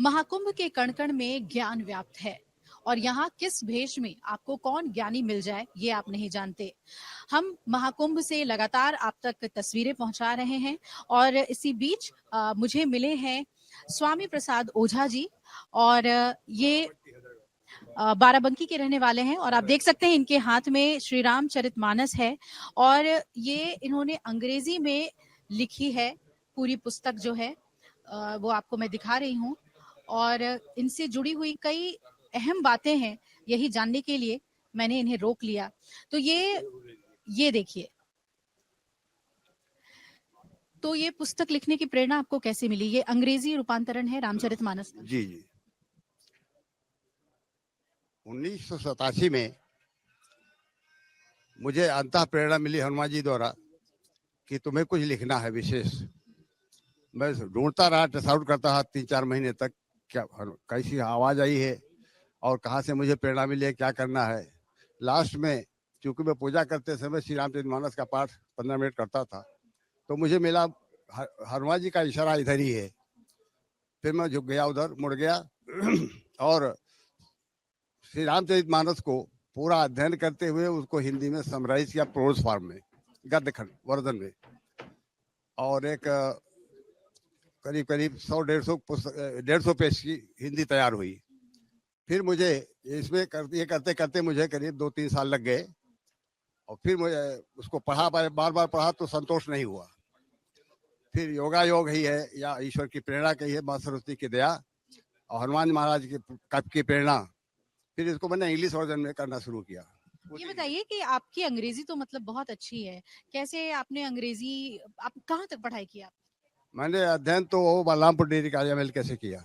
महाकुंभ के कण कण में ज्ञान व्याप्त है और यहाँ किस भेष में आपको कौन ज्ञानी मिल जाए ये आप नहीं जानते। हम महाकुंभ से लगातार आप तक तस्वीरें पहुंचा रहे हैं और इसी बीच मुझे मिले हैं स्वामी प्रसाद ओझा जी और ये बाराबंकी के रहने वाले हैं और आप देख सकते हैं इनके हाथ में श्री रामचरितमानस है और ये इन्होंने अंग्रेजी में लिखी है पूरी पुस्तक जो है वो आपको मैं दिखा रही हूँ और इनसे जुड़ी हुई कई अहम बातें हैं यही जानने के लिए मैंने इन्हें रोक लिया। तो ये देखिए, तो ये पुस्तक लिखने की प्रेरणा आपको कैसे मिली? ये अंग्रेजी रूपांतरण है रामचरितमानस का। जी जी 1987 में मुझे अंतः प्रेरणा मिली हनुमान जी द्वारा कि तुम्हें कुछ लिखना है विशेष। मैं ढूंढता रहा, टेस्ट आउट करता रहा 3-4 महीने तक, क्या कैसी आवाज आई है और कहाँ से मुझे प्रेरणा मिली है, क्या करना है। लास्ट में चूंकि मैं पूजा करते समय श्री रामचरितमानस का पाठ 15 मिनट करता था, तो मुझे मिला हनुमान जी का इशारा इधर ही है। फिर मैं झुक गया, उधर मुड़ गया और श्री रामचरितमानस को पूरा अध्ययन करते हुए उसको हिंदी में समराइज किया, प्रोज फॉर्म में, गद्य खंड वर्जन में, और एक करीब करीब 100-150 पेज की हिंदी तैयार हुई। फिर मुझे इसमें ये करते करते मुझे करीब 2-3 साल लग गए और फिर मुझे उसको पढ़ा, बार बार पढ़ा तो संतोष नहीं हुआ। फिर योगा योग ही है या ईश्वर की प्रेरणा कही है, माँ सरस्वती की दया और हनुमान महाराज की प्रेरणा, फिर इसको मैंने इंग्लिश वर्जन में करना शुरू किया। ये बताइए कि आपकी अंग्रेजी तो मतलब बहुत अच्छी है, कैसे आपने अंग्रेजी, आप कहाँ तक पढ़ाई की? आप मैंने अध्ययन तो बलरामपुर डिग्री कॉलेज MLK से किया,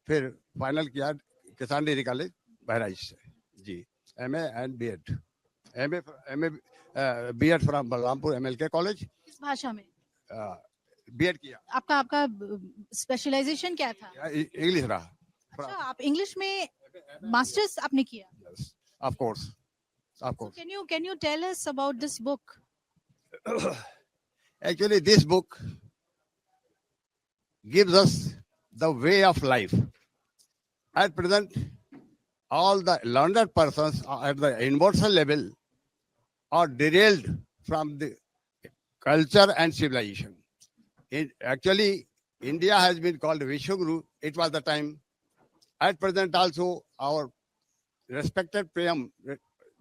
फिर फाइनल किया किसान डिग्री कॉलेज बहराइच से। जी, MA and BEd, MA BEd from Balrampur MLK college. किस भाषा में? BEd किया। आपका स्पेशलाइजेशन क्या था? इंग्लिश रहा। अच्छा, आप इंग्लिश में मास्टर्स आपने किया? Yes, of course. So can you tell us about this book? Actually, this book gives us the way of life. At present, all the learned persons at the universal level are derailed from the culture and civilization. Actually, India has been called Vishwaguru. It was the time. At present also, our respected PM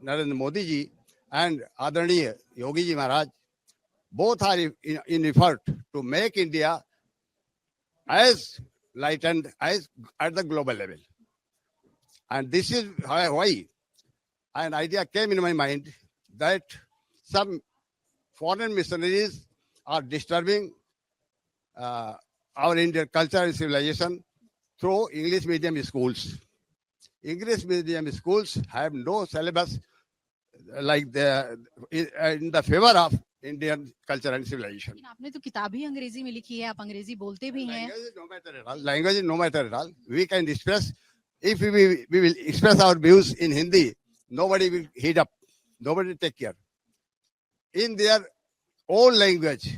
Narendra Modi ji and Adaraniya Yogi ji Maharaj both are in effort to make India as lightened as at the global level. And this is why an idea came in my mind that some foreign missionaries are disturbing our Indian culture and civilization through English medium schools. English medium schools have no syllabus like in the favor of Indian culture and civilization. आपने तो किताब ही अंग्रेजी में लिखी है, आप अंग्रेजी बोलते भी हैं। Language is no matter at all. We can express, if we will express our views in Hindi, nobody will heed up, nobody will take care. In their own language,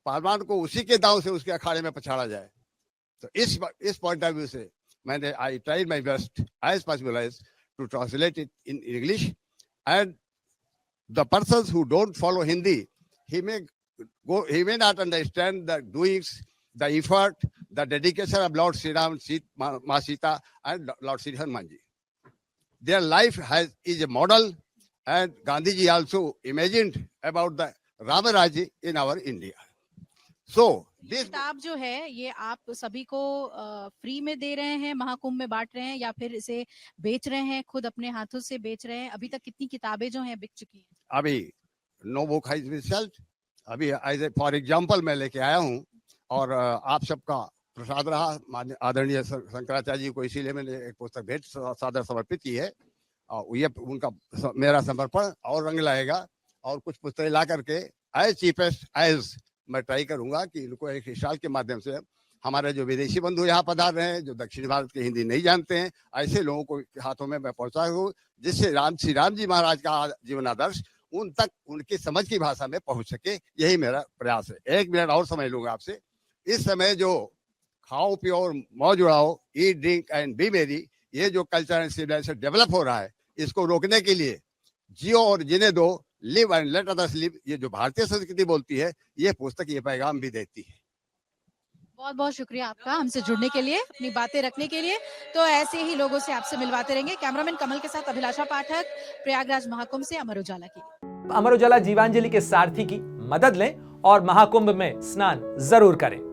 पारमान को उसी के दांव से उसके अखाड़े में पछाड़ा जाए। तो इस पॉइंट ऑफ व्यू से मैंने I tried my best as possible as to translate it in English, and the persons who don't follow Hindi, he may not understand the doings, the effort, the dedication of Lord Sri Ram, Ma Sita, and Lord Sri Hanumanji. Their life is a model, and Gandhiji also imagined about the Ramaraj in our India. So this किताब जो है ये आप सभी को free में दे रहे हैं, महाकुंभ में बांट रहे हैं, या फिर इसे बेच रहे हैं, खुद अपने हाथों से बेच रहे हैं? अभी तक कितनी किताबें जो हैं बिक चुकी हैं? अभी no book has been sold. अभी एज फॉर एग्जांपल मैं लेके आया हूं और आप सबका प्रसाद रहा आदरणीय शंकराचार्य जी को, इसीलिए मैंने एक पुस्तक भेंट सादर समर्पित की है। और ये उनका मेरा समर्पण और रंग लाएगा, और कुछ पुस्तकें ला करके एज चीपेस्ट एज मैं ट्राई करूंगा कि इनको एक स्टॉल के माध्यम से हमारे जो विदेशी बंधु यहाँ पधार रहे हैं, जो दक्षिण भारत के हिंदी नहीं जानते हैं, ऐसे लोगों को हाथों में मैं पहुंचाऊं, जिससे श्री राम जी महाराज का जीवन आदर्श उन तक उनकी समझ की भाषा में पहुंच सके। यही मेरा प्रयास है। 1 मिनट और समय लूंगा आपसे। इस समय जो खाओ पियो और मौज उड़ाओ, ईट ड्रिंक एंड बी मेरी, ये जो कल्चर एंड सिविलाइजेशन डेवलप हो रहा है, इसको रोकने के लिए जियो और जीने दो, live and let others live, ये जो भारतीय संस्कृति बोलती है, ये पुस्तक ये पैगाम भी देती है। बहुत बहुत शुक्रिया आपका हमसे जुड़ने के लिए, अपनी बातें रखने के लिए। तो ऐसे ही लोगों से आपसे मिलवाते रहेंगे। कैमरामैन कमल के साथ अभिलाषा पाठक, प्रयागराज महाकुंभ से अमर उजाला के लिए। अमर उजाला जीवांजलि के सारथी की मदद लें और महाकुंभ में स्नान जरूर करें।